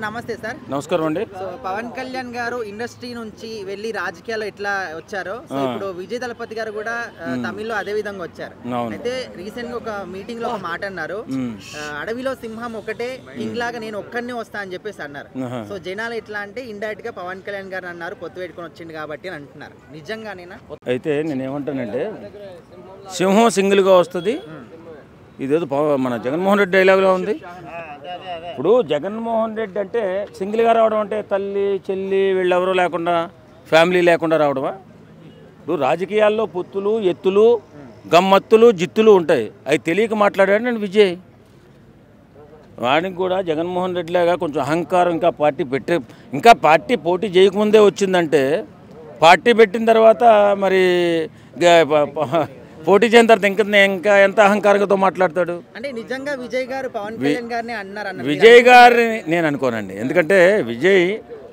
నమస్తే సార్. నమస్కారం అండి. సో పవన్ కళ్యాణ్ గారు ఇండస్ట్రీ నుంచి వెళ్ళి రాజకీయాల్లో ఎట్లా వచ్చారో సో ఇప్పుడు విజయ్ దళపతి గారు కూడా తమిళ్లో అదే విధంగా వచ్చారు. అయితే రీసెంట్ గా ఒక మీటింగ్ లో ఒక మాట అన్నారు, అడవిలో సింహం ఒకటే కింగ్ లాగా నేను ఒక్కడినే వస్తా అని చెప్పేసి అన్నారు. సో జనాలు ఎట్లా అంటే ఇండైరెక్ట్ గా పవన్ కళ్యాణ్ గారు అన్నారు పొత్తు పెట్టుకొని వచ్చింది కాబట్టి అని అంటున్నారు. నిజంగానేనా? అయితే నేనేమంటానంటే సింహం సింగిల్ గా వస్తుంది, ఇదేదో మన జగన్మోహన్ రెడ్డి డైలాగ్లో ఉంది. ఇప్పుడు జగన్మోహన్ రెడ్డి అంటే సింగిల్గా రావడం అంటే తల్లి చెల్లి వీళ్ళెవరూ లేకుండా ఫ్యామిలీ లేకుండా రావడమా? ఇప్పుడు రాజకీయాల్లో పొత్తులు ఎత్తులు గమ్మత్తులు జిత్తులు ఉంటాయి, అవి తెలియక మాట్లాడాడు నేను విజయ్. వాడికి కూడా జగన్మోహన్ రెడ్డి లాగా కొంచెం అహంకారం ఇంకా పార్టీ పోటీ చేయకముందే వచ్చిందంటే పార్టీ పెట్టిన తర్వాత మరి పోటీ చేయని తర్వాత ఇంకా ఎంత అహంకారంతో మాట్లాడతాడు అంటే నిజంగా విజయ్ గారు పవన్ కళ్యాణ్ గారిని అన్నారు. విజయ్ గారిని నేను అనుకోనండి, ఎందుకంటే విజయ్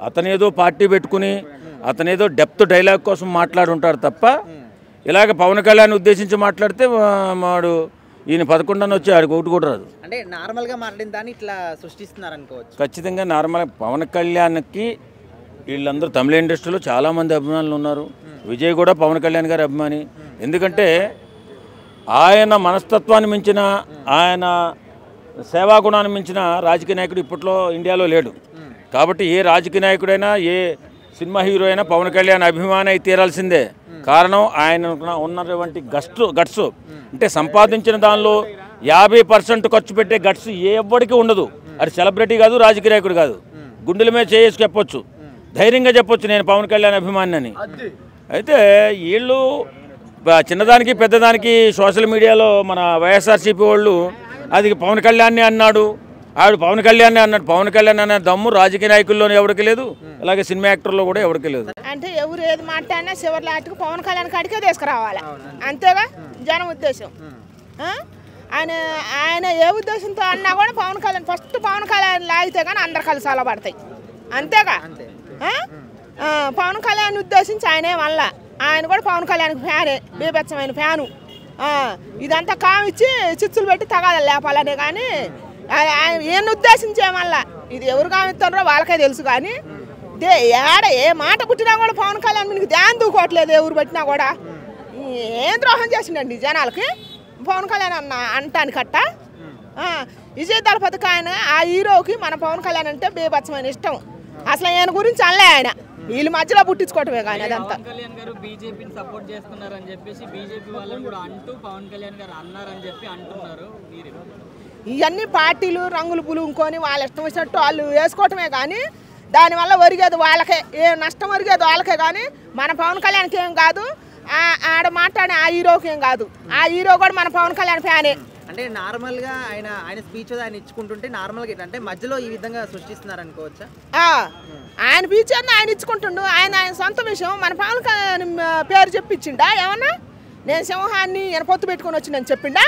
అతనేదో పార్టీ పెట్టుకుని అతనేదో డెప్త్ డైలాగ్ కోసం మాట్లాడుంటాడు తప్ప ఇలాగ పవన్ కళ్యాణ్ ఉద్దేశించి మాట్లాడితే వాడు ఈయన 11 వచ్చి ఆడికి ఒకటి కూడా రాదు. అంటే నార్మల్గా మాట్లాడిన దాన్ని ఇట్లా సృష్టిస్తున్నారు అనుకోవచ్చు. ఖచ్చితంగా నార్మల్ పవన్ కళ్యాణ్కి వీళ్ళందరూ తమిళ ఇండస్ట్రీలో చాలామంది అభిమానులు ఉన్నారు. విజయ్ కూడా పవన్ కళ్యాణ్ గారి అభిమాని, ఎందుకంటే ఆయన మనస్తత్వాన్ని మించిన ఆయన సేవాగుణాన్ని మించిన రాజకీయ నాయకుడు ఇప్పట్లో ఇండియాలో లేడు. కాబట్టి ఏ రాజకీయ నాయకుడైనా ఏ సినిమా హీరో అయినా పవన్ కళ్యాణ్ అభిమాని అయి తీరాల్సిందే. కారణం ఆయన ఉన్నటువంటి గట్స్ అంటే సంపాదించిన దానిలో 50% ఖర్చు పెట్టే గట్స్ ఎవ్వడికి ఉండదు. అది సెలబ్రిటీ కాదు, రాజకీయ నాయకుడు కాదు, గుండెల మీద చేసి చెప్పొచ్చు, ధైర్యంగా చెప్పొచ్చు నేను పవన్ కళ్యాణ్ అభిమాని అని. అయితే వీళ్ళు చిన్నదానికి పెద్దదానికి సోషల్ మీడియాలో మన వైఎస్ఆర్సీపీ వాళ్ళు అది పవన్ కళ్యాణ్ని అన్నాడు, ఆవిడ పవన్ కళ్యాణ్ అన్నాడు. పవన్ కళ్యాణ్ అనే దమ్ము రాజకీయ నాయకుల్లో ఎవరికి లేదు, అలాగే సినిమా యాక్టర్లో కూడా ఎవరికి లేదు. అంటే ఎవరు ఏది మాట్లాడినా చివరి లాంటికి పవన్ కళ్యాణ్ కాడికే తీసుకురావాలి, అంతేగా జనం ఉద్దేశం. ఆయన ఏ ఉద్దేశంతో అన్నా కూడా పవన్ కళ్యాణ్ ఫస్ట్ పవన్ కళ్యాణ్ లాగితే కానీ అందరు కలిసి అలబడతాయి, అంతేగా. పవన్ కళ్యాణ్ ఉద్దేశించి ఆయనే వల్ల ఆయన కూడా పవన్ కళ్యాణ్కి ఫ్యానే, బీభత్సమైన ఫ్యాను. ఇదంతా కామిచ్చి చిచ్చులు పెట్టి తగాలి లేపాలనే కానీ ఈయన ఉద్దేశించే మళ్ళా ఇది ఎవరు కామిస్తారో వాళ్ళకే తెలుసు. కానీ ఏ మాట పుట్టినా కూడా పవన్ కళ్యాణ్ మీకు ధ్యానం దూకోవట్లేదు, ఎవరు పెట్టినా కూడా. ఏం ద్రోహం చేసిండండి జనాలకి పవన్ కళ్యాణ్ అంటానికట్ట. విజయ్ దళపతికి ఆయన ఆ హీరోకి మన పవన్ కళ్యాణ్ అంటే బీభత్సమైన ఇష్టం. అసలు ఆయన గురించి అనలే, ఆయన వీళ్ళు మధ్యలో పుట్టించుకోవటమే కానీ అదంతా. కళ్యాణ్ గారు బీజేపీని సపోర్ట్ చేస్తున్నారని చెప్పేసి బీజేపీ వాళ్ళని కూడా అంటూ పవన్ కళ్యాణ్ గారు అన్నారని చెప్పి అంటున్నారు. ఇవన్నీ పార్టీలు రంగులు పులుముకొని వాళ్ళ ఇష్టం వచ్చినట్టు వాళ్ళు వేసుకోవటమే కానీ దానివల్ల ఒరిగేది వాళ్ళకే, ఏ నష్టం ఒరిగేది వాళ్ళకే కానీ మన పవన్ కళ్యాణ్కి ఏం కాదు, ఆడ మాట్లాడే ఆ హీరోకి ఏం కాదు. ఆ హీరో కూడా మన పవన్ కళ్యాణ్ ఫ్యానే. అంటే నార్మల్గా ఆయన స్పీచ్ ఆయన ఇచ్చుకుంటుంటే నార్మల్గా అంటే మధ్యలో ఈ విధంగా సృష్టిస్తున్నారు అనుకోవచ్చా? ఆయన స్పీచ్ ఆయన ఇచ్చుకుంటుండు, ఆయన సొంత విషయం. మన పవన్ కళ్యాణ్ పేరు చెప్పించిండా ఏమన్నా? నేను సింహాన్ని ఈయన పొత్తు పెట్టుకొని వచ్చిందని చెప్పిండా?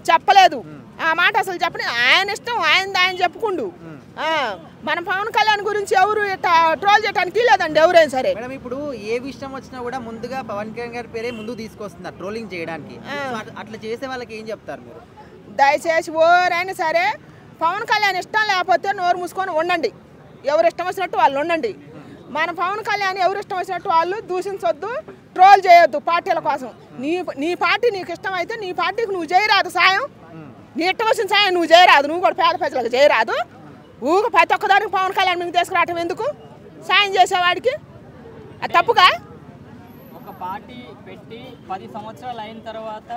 చెప్పలేదు. ఆ మాట అసలు చెప్పని, ఆయన ఇష్టం, ఆయన చెప్పుకుండు. మన పవన్ కళ్యాణ్ గురించి ఎవరు ట్రోల్ చేయడానికి లేదండి ఎవరైనా సరే. మేడం ఇప్పుడు ఏ విషయం వచ్చినా కూడా ముందుగా పవన్ కళ్యాణ్ గారి పేరే ముందు తీసుకొస్తున్నారు ట్రోలింగ్ చేయడానికి. అట్లా చేసే వాళ్ళకి ఏం చెప్తారు మీరు? దయచేసి ఎవరైనా సరే పవన్ కళ్యాణ్ ఇష్టం లేకపోతే నోరు మూసుకొని ఉండండి, ఎవరు ఇష్టం వచ్చినట్టు వాళ్ళు ఉండండి. మన పవన్ కళ్యాణ్ ఎవరు ఇష్టం వచ్చినట్టు వాళ్ళు దూషించొద్దు, ట్రోల్ చేయొద్దు పార్టీల కోసం. నీ పార్టీ నీకు ఇష్టం అయితే నీ పార్టీకి నువ్వు చేయరాదు సాయం, నీ ఇష్టం వచ్చిన సాయం నువ్వు చేయరాదు, నువ్వు కూడా పేద ప్రజలకు చేయరాదు. ఊగ ప్రతి ఒక్కదానికి పవన్ కళ్యాణ్ మీకు తీసుకురావటం ఎందుకు? సాయం చేసేవాడికి అది తప్పుగా. ఒక పార్టీ పెట్టి 10 సంవత్సరాలు అయిన తర్వాత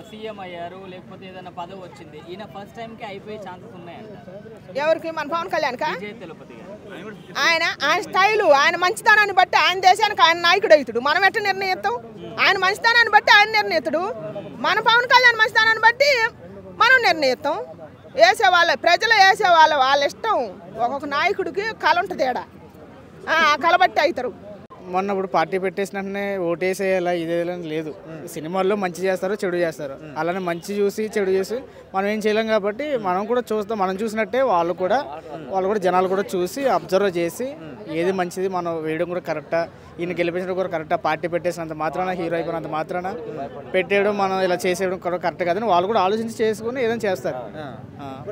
సీఎం అయ్యారు, లేకపోతే ఏదైనా పదవి వచ్చింది, ఈయన ఫస్ట్ టైంకి అయిపోయే ఛాన్సెస్ ఉన్నాయంట. ఎవరికి? మన పవన్ కళ్యాణ్కా? విజయ్ దళపతి గారు ఆయన స్టైలు, ఆయన మంచితనాన్ని బట్టి ఆయన దేశానికి ఆయన నాయకుడు అవుతాడు. మనం ఎట్లా నిర్ణయిస్తాం? ఆయన మంచితనాన్ని బట్టి ఆయన నిర్ణయిస్తాడు, మన పవన్ కళ్యాణ్ మంచితనాన్ని బట్టి మనం నిర్ణయిస్తాం. ప్రజలు వేసేవాళ్ళ వాళ్ళ ఇష్టం. ఒక్కొక్క నాయకుడికి కళ ఉంటుంది, ఆ కళ బట్టి అవుతారు. మొన్న ఇప్పుడు పార్టీ పెట్టేసినట్టునే ఓటేసేయాలా ఇదేలా లేదు. సినిమాల్లో మంచి చేస్తారు, చెడు చేస్తారు. అలానే మంచి చూసి చెడు చూసి మనం ఏం చేయలేం. కాబట్టి మనం కూడా చూస్తాం, మనం చూసినట్టే వాళ్ళు కూడా జనాలు కూడా చూసి అబ్జర్వ్ చేసి ఏది మంచిది మనం వేయడం కూడా కరెక్టా, ఈయన గెలిపించడం కూడా కరెక్ట్. పార్టీ పెట్టేసినంత మాత్రాన, హీరో అయిపోయినంత మాత్రాన పెట్టేయడం, మనం ఇలా చేసేయడం కరెక్ట్ కాదని వాళ్ళు కూడా ఆలోచించి చేసుకుని ఏదైనా చేస్తారు.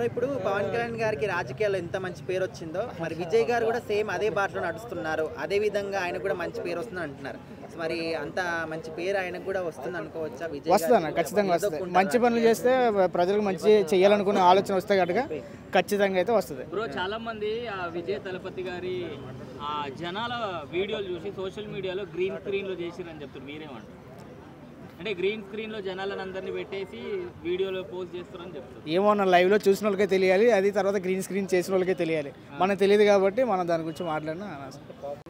ఇప్పుడు పవన్ కళ్యాణ్ గారికి రాజకీయాల్లో ఎంత మంచి పేరు వచ్చిందో, మరి విజయ్ గారు కూడా సేమ్ అదే బాటలో నడుస్తున్నారు, అదే విధంగా ఆయన కూడా మంచి పేరు వస్తుంది అంటున్నారు. మరి అంత మంచి పేరు ఆయనకు కూడా వస్తుంది అనుకోవచ్చా? విజయ్ వస్తుందన్న, ఖచ్చితంగా వస్తుంది. మంచి పనులు చేస్తే ప్రజలకు మంచి చేయాలనుకునే ఆలోచన వస్తే కనుక ఖచ్చితంగా అయితే వస్తుంది. బ్రో చాలా మంది ఆ విజయ్ దళపతి గారి ఆ జనాల వీడియోలు చూసి సోషల్ మీడియాలో గ్రీన్ స్క్రీన్లో చేసిరని చెప్తారు, మీరేమంటారు? అంటే గ్రీన్ స్క్రీన్లో జనాలను అందరినీ పెట్టేసి వీడియోలో పోస్ట్ చేస్తారని చెప్తారు. ఏమో లైవ్లో చూసిన వాళ్ళకే తెలియాలి, అది తర్వాత గ్రీన్ స్క్రీన్ చేసిన వాళ్ళకే తెలియాలి. మనకు తెలియదు కాబట్టి మనం దాని గురించి మాట్లాడినా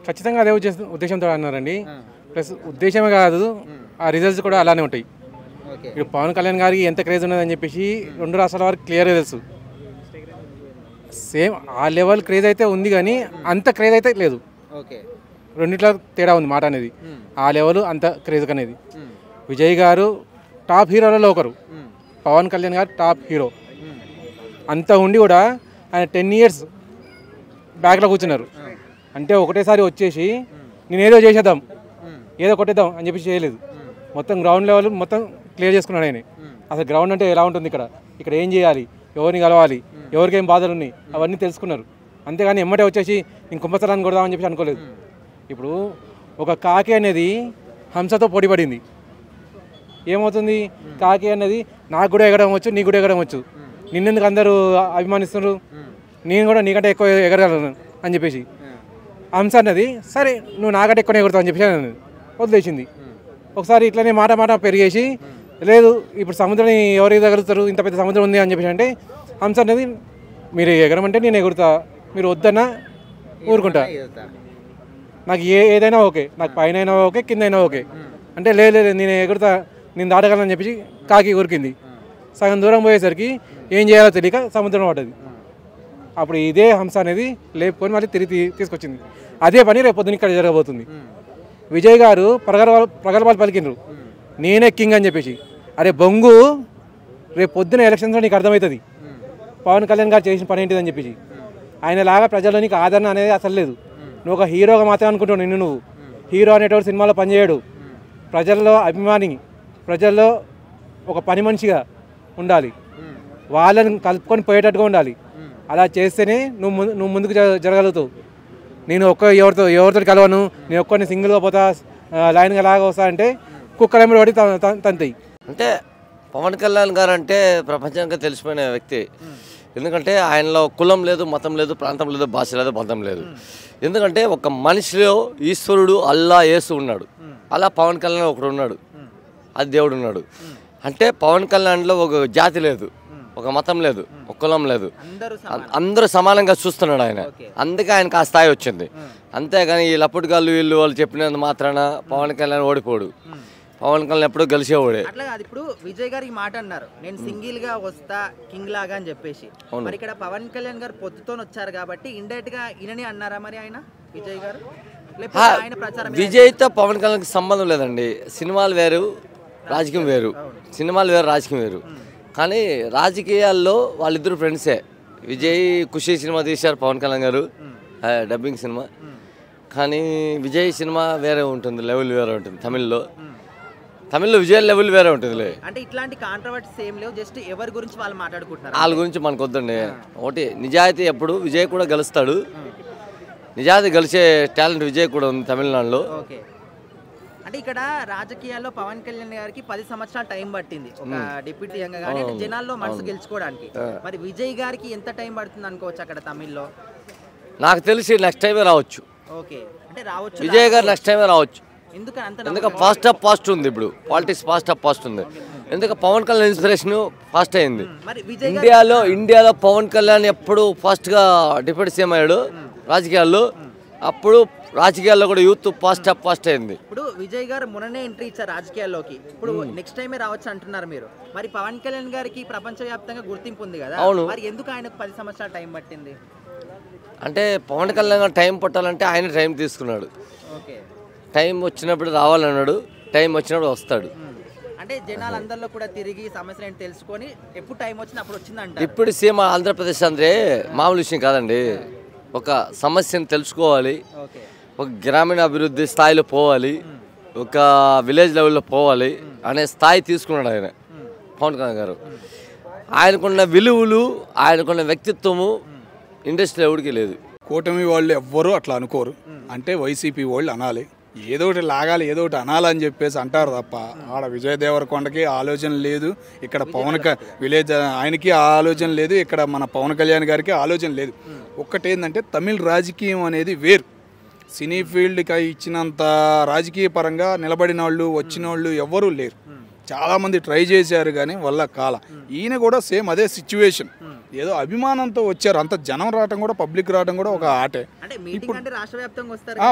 ఖచ్చితంగా అదే ఉద్దేశంతో అన్నారండి. ప్లస్ ఉద్దేశమే కాదు, ఆ రిజల్ట్స్ కూడా అలానే ఉంటాయి. ఇప్పుడు పవన్ కళ్యాణ్ గారికి ఎంత క్రేజ్ ఉన్నదని చెప్పేసి 2 రాష్ట్రాల వారికి క్లియర్గా తెలుసు. సేమ్ ఆ లెవెల్ క్రేజ్ అయితే ఉంది కానీ అంత క్రేజ్ అయితే లేదు. రెండిట్లో తేడా ఉంది మాట అనేది. ఆ లెవెల్ అంత క్రేజ్ అనేది. విజయ్ గారు టాప్ హీరోలలో ఒకరు, పవన్ కళ్యాణ్ గారు టాప్ హీరో. అంత ఉండి కూడా ఆయన 10 years బ్యాక్లో కూర్చున్నారు. అంటే ఒకటేసారి వచ్చేసి నేనేదో చేసేద్దాం, ఏదో కొట్టేద్దాం అని చెప్పి చేయలేదు. మొత్తం గ్రౌండ్ లెవెల్ మొత్తం క్లియర్ చేసుకున్నాడు ఆయన. అసలు గ్రౌండ్ అంటే ఎలా ఉంటుంది, ఇక్కడ ఏం చేయాలి, ఎవరిని కలవాలి, ఎవరికి ఏం బాధలు ఉన్నాయి అవన్నీ తెలుసుకున్నారు. అంతేగాని ఎమ్మటే వచ్చేసి నేను కుంభస్థలాన్ని కొడదామని చెప్పి అనుకోలేదు. ఇప్పుడు ఒక కాకి అనేది హంసతో పోటీపడింది. ఏమవుతుంది, కాకి అనేది నాకు కూడా ఎగరడం వచ్చు, నీకు కూడా ఎగరడం వచ్చు, నిన్నెందుకు అందరూ అభిమానిస్తున్నారు, నేను కూడా నీకంటే ఎక్కువ ఎగరగలను అని చెప్పేసి హంస అన్నది సరే నువ్వు నాకంటే ఎక్కువ ఎగురుతావు అని చెప్పేసి అన్నది, వదిలేసింది. ఒకసారి ఇట్లనే మాట పెరిగేసి లేదు ఇప్పుడు సముద్రాన్ని ఎవరు ఎగరుతారు, ఇంత పెద్ద సముద్రం ఉంది అని చెప్పేసి అంటే హంస అనేది మీరు ఎగరమంటే నేను ఎగురుతా, మీరు వద్దన్నా ఊరుకుంటా, నాకు ఏదైనా ఓకే, నాకు పైన అయినా ఓకే కింద అయినా ఓకే అంటే లేదు నేను ఎగురుతా, నేను దాటగలను చెప్పేసి కాకి ఉరికింది. సగం దూరం పోయేసరికి ఏం చేయాలో తెలియక సముద్రం పడ్డది. అప్పుడు ఇదే హంస అనేది లేపుకొని మళ్ళీ తిరిగి తీసుకొచ్చింది. అదే పని రేపు పొద్దున ఇక్కడ జరగబోతుంది. విజయ్ గారు ప్రగల్భాలు పలికిండ్రు, నేనే కింగ్ అని చెప్పేసి. అరే బొంగు, రేపు పొద్దున ఎలక్షన్స్లో నీకు అర్థమవుతుంది పవన్ కళ్యాణ్ గారు చేసిన పని ఏంటిదని చెప్పేసి. ఆయనలాగా ప్రజల్లో నీకు ఆదరణ అనేది అసలు లేదు. నువ్వు ఒక హీరోగా మాత్రమే అనుకుంటున్నావు. నువ్వు హీరో అనేటువంటి సినిమాలో పనిచేయడు, ప్రజల్లో అభిమాని, ప్రజల్లో ఒక పని మనిషిగా ఉండాలి, వాళ్ళని కలుపుకొని పోయేటట్టుగా ఉండాలి. అలా చేస్తేనే నువ్వు ముందుకు జరగలుగుతావు. నేను ఎవరితో కలవను, నేను ఒక్కరిని సింగిల్గా పోతా, లైన్గా లాగా వస్తా అంటే కుక్కలెంబడి పడి తంతాయి. అంటే పవన్ కళ్యాణ్ గారు అంటే ప్రపంచానికి తెలిసిపోయిన వ్యక్తి. ఎందుకంటే ఆయనలో కులం లేదు, మతం లేదు, ప్రాంతం లేదు, భాష లేదు, బంధం లేదు. ఎందుకంటే ఒక మనిషిలో ఈశ్వరుడు అల్లా యేసు ఉన్నాడు, అలా పవన్ కళ్యాణ్ ఒకడు ఉన్నాడు, అది దేవుడు ఉన్నాడు. అంటే పవన్ కళ్యాణ్లో ఒక జాతి లేదు, ఒక మతం లేదు, ఒక కులం లేదు, అందరూ సమానంగా చూస్తున్నాడు ఆయన. అందుకే ఆయనకు ఆ స్థాయి వచ్చింది. అంతేగాని ఈ లప్పుడుగాళ్ళు వీళ్ళు వాళ్ళు చెప్పినంత మాత్రాన పవన్ కళ్యాణ్ ఓడిపోడు. పవన్ కళ్యాణ్ ఎప్పుడూ గెలిచేవాడే. అట్లా కాదు, ఇప్పుడు విజయ్ గారు ఈ మాట అన్నారు, నేను సింగిల్ గా వస్తా కింగ్ లాగా అని చెప్పేసి. మరి ఇక్కడ పవన్ కళ్యాణ్ గారు పొత్తుతో వచ్చారు కాబట్టి ఇండైరెక్ట్ గా ఈయనని అన్నారా మరి ఆయన విజయ్ గారు? విజయ్తో పవన్ కళ్యాణ్కి సంబంధం లేదండి. సినిమాలు వేరు, రాజకీయం వేరు. సినిమాలు వేరు, రాజకీయం వేరు. కానీ రాజకీయాల్లో వాళ్ళిద్దరు ఫ్రెండ్సే. విజయ్ ఖుషి సినిమా తీశారు పవన్ కళ్యాణ్ గారు, డబ్బింగ్ సినిమా. కానీ విజయ్ సినిమా వేరే ఉంటుంది, లెవెల్ వేరే ఉంటుంది. తమిళ్లో విజయ్ లెవెల్ వేరే ఉంటుంది. అంటే ఇట్లాంటి కాంట్రవర్సీస్ ఏం లేవు, జస్ట్ ఎవరి గురించి వాళ్ళు మాట్లాడుకుంటున్నారు. వాళ్ళ గురించి మనకు వద్దండి. ఒకటి నిజాయితీ, ఎప్పుడు విజయ్ కూడా గెలుస్తాడు. నిజాయితీ గెలిచే టాలెంట్ విజయ్ కూడా ఉంది తమిళనాడులో. ఓకే, అంటే ఇక్కడ రాజకీయాల్లో పవన్ కళ్యాణ్ గారికి 10 సంవత్సరాలు టైం పట్టింది ఒక డిప్యూటీ కానీ జనాల్లో మనసు గెలుచుకోవడానికి. మరి విజయ్ గారికి ఎంత టైం పడుతుంది అనుకోవచ్చు అక్కడ తమిళ్లో? నాకు తెలిసి నెక్స్ట్ టైమే రావచ్చు. ఓకే, అంటే రావచ్చు, విజయ్ గారు నెక్స్ట్ టైమే రావచ్చు. ఎందుకంటే ఫాస్ట్ ఉంది, ఇప్పుడు పాలిటిక్స్ ఫాస్ట్ ఉంది. ఎందుకంటే పవన్ కళ్యాణ్ ఇన్స్పిరేషన్ ఫాస్ట్ అయింది. ఇండియాలో పవన్ కళ్యాణ్ ఎప్పుడు ఫాస్ట్గా డిప్యూటీ సీఎం అయ్యాడు రాజకీయాల్లో. అప్పుడు రాజకీయాల్లో కూడా యూత్ ఫాస్ట్ అయింది. ఇప్పుడు విజయ్ గారు మొన్ననే ఎంట్రీ ఇచ్చారు రాజకీయాల్లోకి, ఇప్పుడు నెక్స్ట్ టైమే రావచ్చు అంటున్నారు మీరు. మరి పవన్ కళ్యాణ్ గారికి ప్రపంచవ్యాప్తంగా గుర్తింపు ఉంది కదా, అవును. మరి ఎందుకు ఆయనకు 10 సంవత్సరాలు టైం పట్టింది? అంటే పవన్ కళ్యాణ్ గారు టైం పట్టాలంటే ఆయన టైం తీసుకున్నాడు. ఓకే, టైం వచ్చినప్పుడు రావాలన్నాడు, టైం వచ్చినప్పుడు వస్తాడు. అంటే జనాలందరిలో కూడా తిరిగి సమస్యలు ఏంటి తెలుసుకొని ఎప్పుడు టైం వచ్చినప్పుడు వచ్చిందంట. ఇప్పుడు సీఎం ఆంధ్రప్రదేశ్ అంటే మామూలు విషయం కాదండి. ఒక సమస్యను తెలుసుకోవాలి, ఒక గ్రామీణ అభివృద్ధి స్థాయిలో పోవాలి, ఒక విలేజ్ లెవెల్లో పోవాలి అనే స్థాయి తీసుకున్నాడు ఆయన పవన్ కళ్యాణ్ గారు. ఆయనకున్న విలువలు, ఆయనకున్న వ్యక్తిత్వము ఇండస్ట్రీ ఎవరికి లేదు. కూటమి వాళ్ళు ఎవ్వరూ అట్లా అనుకోరు. అంటే వైసీపీ వాళ్ళు అనాలి, ఏదో ఒకటి లాగాలి, ఏదో ఒకటి అనాలని చెప్పేసి అంటారు తప్ప ఆడ విజయ్ దేవరకొండకి ఆలోచన లేదు, ఇక్కడ విలేజ్ ఆయనకి ఆలోచన లేదు, ఇక్కడ మన పవన్ కళ్యాణ్ గారికి ఆలోచన లేదు. ఒక్కటేందంటే తమిళ రాజకీయం అనేది వేరు. సినీ ఫీల్డ్కి ఇచ్చినంత రాజకీయ పరంగా నిలబడిన వాళ్ళు వచ్చిన వాళ్ళు ఎవ్వరూ లేరు. చాలామంది ట్రై చేశారు కానీ వల్ల కాల. ఈయన కూడా సేమ్ అదే సిచ్యువేషన్, ఏదో అభిమానంతో వచ్చారు. అంత జనం రావటం కూడా, పబ్లిక్ రావటం కూడా ఒక ఆటే. వస్తారు,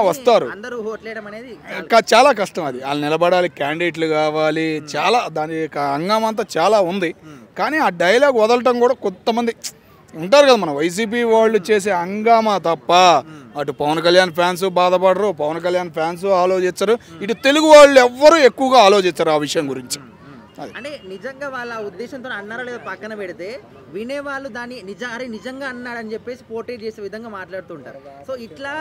చాలా కష్టం అది. వాళ్ళు నిలబడాలి, క్యాండిడేట్లు కావాలి, చాలా దాని అంగమంతా చాలా ఉంది. కానీ ఆ డైలాగ్ వదలటం కూడా కొంతమంది ఉంటారు కదా, మన వైసీపీ వాళ్ళు చేసే హంగామా తప్ప అటు పవన్ కళ్యాణ్ ఫ్యాన్స్ బాధపడరు, పవన్ కళ్యాణ్ ఫ్యాన్స్ ఆలోచించరు, ఇటు తెలుగు వాళ్ళు ఎవ్వరూ ఎక్కువగా ఆలోచించరు ఆ విషయం గురించి. అంటే నిజంగా వాళ్ళ ఉద్దేశంతో అన్నారో లేదో పక్కన పెడితే వినేవాళ్ళు దాన్ని నిజంగా అన్నాడని చెప్పేసి పోర్ట్రేట్ చేసే విధంగా మాట్లాడుతుంటారు. సో ఇట్లా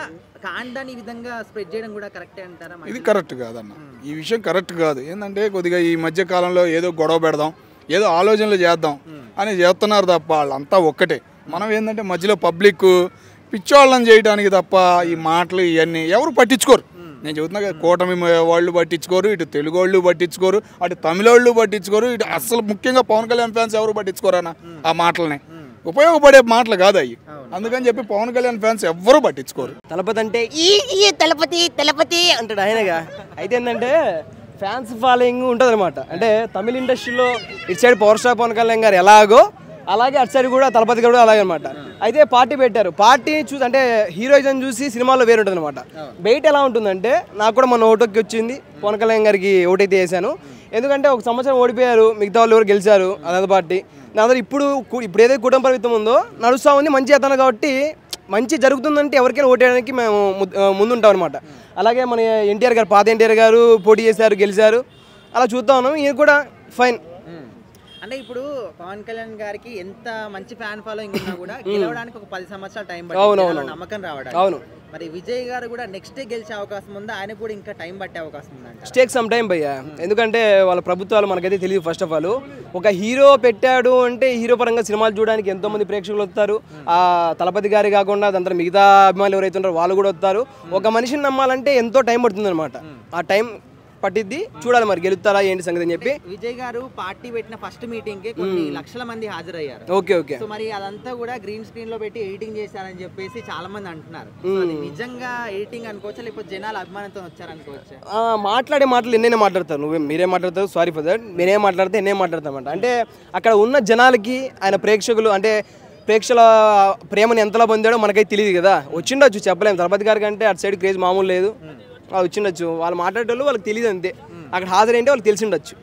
కాండాన్ని ఈ విధంగా స్ప్రెడ్ చేయడం కూడా కరెక్టే అంటారా? ఇది కరెక్ట్ కాదన్న, ఈ విషయం కరెక్ట్ కాదు. ఏంటంటే కొద్దిగా ఈ మధ్య కాలంలో ఏదో గొడవ పెడదాం, ఏదో ఆలోచనలు చేద్దాం అని చేస్తున్నారు తప్ప వాళ్ళంతా ఒక్కటే. మనం ఏంటంటే మధ్యలో పబ్లిక్ పిచ్చోళ్ళని చేయడానికి తప్ప ఈ మాటలు ఇవన్నీ ఎవరు పట్టించుకోరు. నేను చెబుతున్నా కదా, కూటమి వాళ్ళు పట్టించుకోరు, ఇటు తెలుగు వాళ్ళు పట్టించుకోరు, అటు తమిళ వాళ్ళు పట్టించుకోరు, ఇటు అసలు ముఖ్యంగా పవన్ కళ్యాణ్ ఫ్యాన్స్ ఎవరు పట్టించుకోరన్న ఆ మాటలని. ఉపయోగపడే మాటలు కాదు అవి, అందుకని చెప్పి పవన్ కళ్యాణ్ ఫ్యాన్స్ ఎవ్వరూ పట్టించుకోరు. తలపతి అంటే ఈ తలపతి తలపతి అంటాడు ఆయనగా. అయితే ఏంటంటే ఫ్యాన్స్ ఫాలోయింగ్ ఉంటుంది అనమాట. అంటే తమిళ ఇండస్ట్రీలో ఇటు side power star Pawan Kalyan గారు ఎలాగో అలాగే అటు సైడ్ కూడా తలపతి గారు కూడా అలాగే అనమాట. అయితే పార్టీ పెట్టారు, పార్టీ చూసి అంటే హీరోయిజం చూసి సినిమాలో వేరు ఉంటుంది అనమాట. బయట ఎలా ఉంటుందంటే, నాకు కూడా మన ఓటుకి వచ్చింది, పవన్ కళ్యాణ్ గారికి ఓటైతే వేసాను. ఎందుకంటే ఒక సంవత్సరం ఓడిపోయారు, మిగతా వాళ్ళు ఎవరు గెలిచారు అదే పార్టీ. నా దగ్గర ఇప్పుడు ఏదైతే కుటుంబ ప్రభుత్వం ఉందో నడుస్తూ ఉంది, మంచి చేస్తాను కాబట్టి మంచి జరుగుతుందంటే ఎవరికైనా ఓటేయడానికి మేము ముందుంటాం అనమాట. అలాగే మన ఎన్టీఆర్ గారు, పాత ఎన్టీఆర్ గారు పోటీ చేశారు, గెలిచారు, అలా చూస్తూ ఉన్నాం. ఈయన కూడా ఫైన్. అంటే ఇప్పుడు పవన్ కళ్యాణ్ గారికి ఎంత మంచి ఫ్యాన్ ఫాలోయింగ్ ఉన్నా కూడా గెలవడానికి ఒక 10 సంవత్సరాల టైం పడుతుంది, నమ్మకం రావడానికి. అవును, మరి విజయ్ గారు కూడా నెక్స్ట్ గెలిచే అవకాశం ఉందా? ఆయన కూడా ఇంకా టైం పట్టే అవకాశం ఉందంట. స్టేక్ సమ్ టైం భయ్యా. ఎందుకంటే వాళ్ళ ప్రభుత్వాలు మనకైతే తెలియదు. ఫస్ట్ ఆఫ్ ఆల్ ఒక హీరో పెట్టాడు అంటే హీరో పరంగా సినిమాలు చూడడానికి ఎంతో మంది ప్రేక్షకులు వస్తారు. ఆ తలపతి గారి కాకుండా దాంట్లో మిగతా అభిమానులు ఎవరైతే ఉన్నారో వాళ్ళు కూడా వస్తారు. ఒక మనిషిని నమ్మాలంటే ఎంతో టైం పడుతుంది అనమాట. ఆ టైం పట్టిద్ది, చూడాలి మరి గెలుస్తారా ఏంటి సంగతి అని చెప్పి. విజయ్ గారు పార్టీ పెట్టిన ఫస్ట్ మీటింగ్ కి కొన్ని లక్షల మంది హాజరయ్యారు. Okay okay. సో మరి అదంతా కూడా గ్రీన్ స్క్రీన్ లో పెట్టి ఎడిటింగ్ చేశారని చెప్పేసి చాలా మంది అంటున్నారు. నిజంగా ఎడిటింగ్ అనుకోవచ్చా, లేకపోతే జనాలు అభిమానంతో వచ్చారనుకోవచ్చా? మాట్లాడే మాటలు ఎన్నైనా మాట్లాడతారు, మీరే మాట్లాడతారు, సారీ ఫర్ దట్, నేనేం మాట్లాడితే ఎన్నే మాట్లాడతామంట. అంటే అక్కడ ఉన్న జనాలకి ఆయన ప్రేక్షకులు అంటే ప్రేక్షకుల ప్రేమను ఎంతలా పొందాడో మనకైతే తెలియదు కదా. వచ్చిండొచ్చు, చెప్పలేము. తలపతి గారి కంటే అటు సైడ్ క్రేజ్ మామూలు లేదు, వచ్చిండొచ్చు. వాళ్ళు మాట్లాడేటోళ్ళు వాళ్ళకి తెలియదు అంతే. అక్కడ హాజరైంటే వాళ్ళకి తెలిసి ఉండొచ్చు.